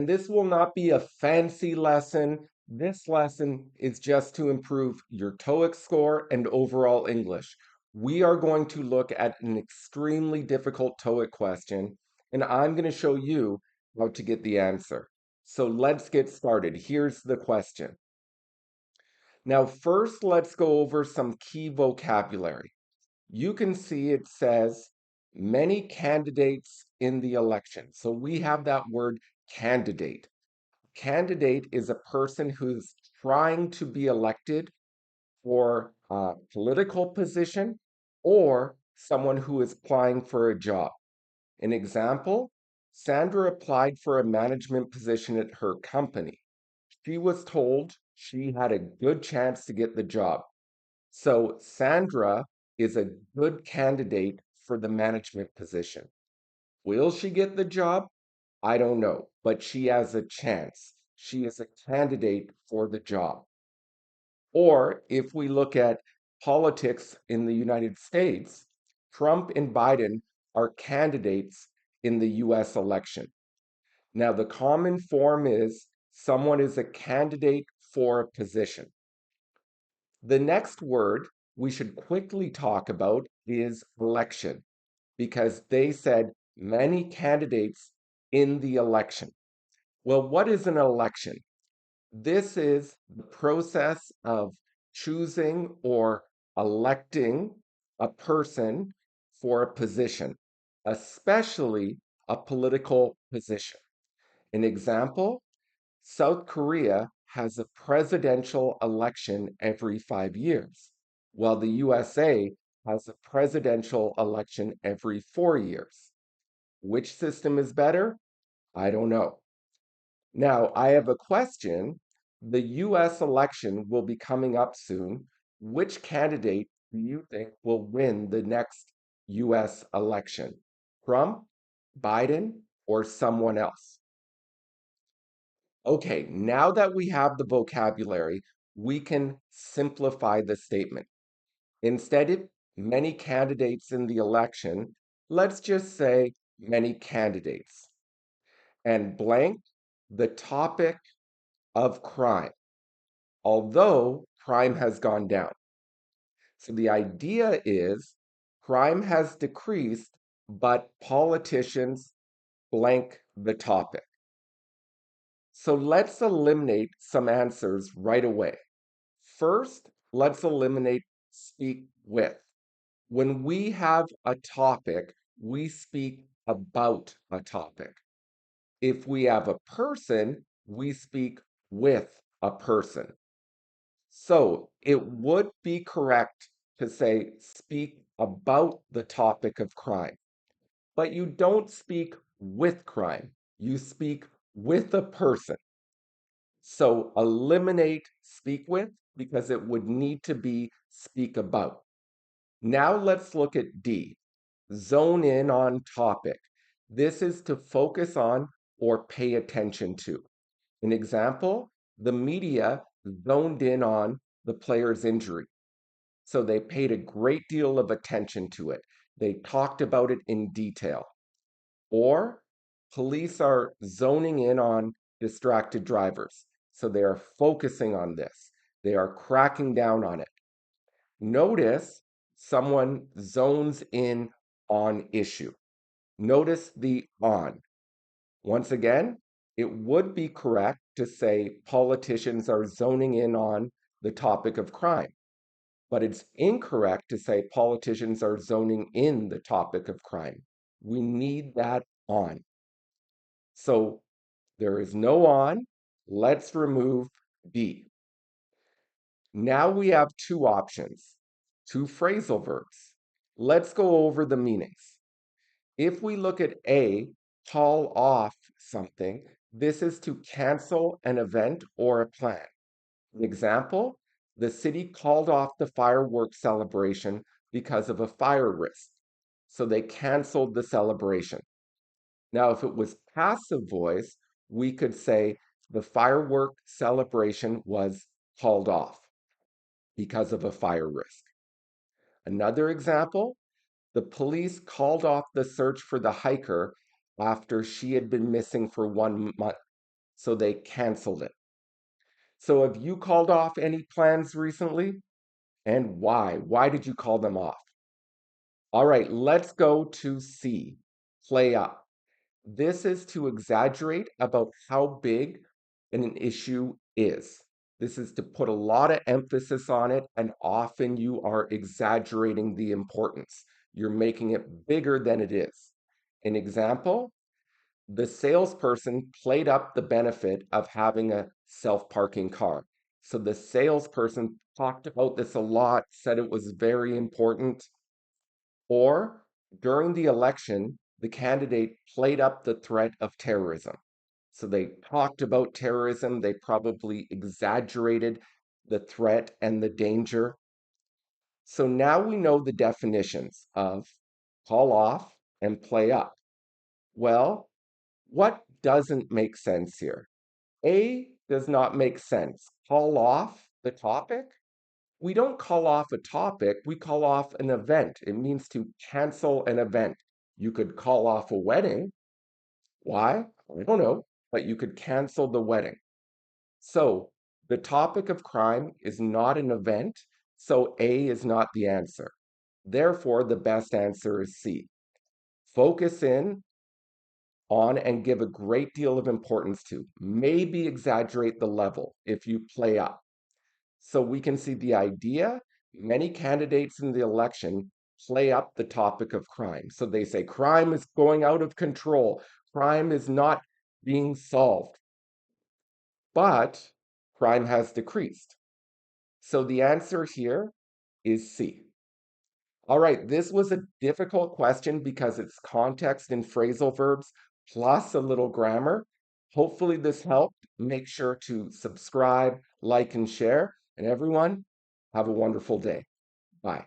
This will not be a fancy lesson. This lesson is just to improve your TOEIC score and overall English. We are going to look at an extremely difficult TOEIC question, and I'm going to show you how to get the answer. So let's get started. Here's the question. Now, first, let's go over some key vocabulary. You can see it says many candidates in the election. So we have that word candidate. Candidate is a person who's trying to be elected for a political position or someone who is applying for a job. An example, Sandra applied for a management position at her company. She was told she had a good chance to get the job. So Sandra is a good candidate for the management position. Will she get the job? I don't know, but she has a chance. She is a candidate for the job. Or if we look at politics in the United States, Trump and Biden are candidates in the US election. Now, the common form is someone is a candidate for a position. The next word we should quickly talk about is election, because they said many candidates in the election. Well, what is an election? This is the process of choosing or electing a person for a position, especially a political position. An example, South Korea has a presidential election every 5 years, while the USA has a presidential election every 4 years. Which system is better? I don't know. Now, I have a question. The US election will be coming up soon. Which candidate do you think will win the next US election? Trump, Biden, or someone else? Okay, now that we have the vocabulary, we can simplify the statement. Instead of many candidates in the election, let's just say many candidates. And blank the topic of crime, although crime has gone down. So the idea is crime has decreased, but politicians blank the topic. So let's eliminate some answers right away. First, let's eliminate speak with. When we have a topic, we speak about a topic. If we have a person, we speak with a person. So it would be correct to say speak about the topic of crime, but you don't speak with crime. You speak with a person. So eliminate speak with because it would need to be speak about. Now let's look at D. Zone in on topic. This is to focus on or pay attention to. An example, the media zoned in on the player's injury. So they paid a great deal of attention to it. They talked about it in detail. Or police are zoning in on distracted drivers. So they are focusing on this. They are cracking down on it. Notice someone zones in on issue. Notice the on. Once again, it would be correct to say politicians are zoning in on the topic of crime, but it's incorrect to say politicians are zoning in the topic of crime. We need that on. So there is no on. Let's remove B. Now we have two options, two phrasal verbs. Let's go over the meanings. If we look at A, call off something, this is to cancel an event or a plan. An example, the city called off the fireworks celebration because of a fire risk. So they canceled the celebration. Now, if it was passive voice, we could say the firework celebration was called off because of a fire risk. Another example, the police called off the search for the hiker after she had been missing for 1 month. so they canceled it. So have you called off any plans recently? And why? Why did you call them off? All right, let's go to C, play up. This is to exaggerate about how big an issue is. This is to put a lot of emphasis on it, and often you are exaggerating the importance. You're making it bigger than it is. An example, the salesperson played up the benefit of having a self-parking car. So the salesperson talked about this a lot, said it was very important. Or during the election, the candidate played up the threat of terrorism. So they talked about terrorism, they probably exaggerated the threat and the danger. So now we know the definitions of call off and play up. Well, what doesn't make sense here? A does not make sense. Call off the topic? We don't call off a topic, we call off an event. It means to cancel an event. You could call off a wedding. Why? I don't know, but you could cancel the wedding. So the topic of crime is not an event, so A is not the answer. Therefore, the best answer is C. Focus in on and give a great deal of importance to. Maybe exaggerate the level if you play up. So we can see the idea. Many candidates in the election play up the topic of crime. So they say crime is going out of control. Crime is not being solved. But crime has decreased. So the answer here is C. All right, this was a difficult question because it's context and phrasal verbs plus a little grammar. Hopefully this helped. Make sure to subscribe, like, and share. And everyone, have a wonderful day. Bye.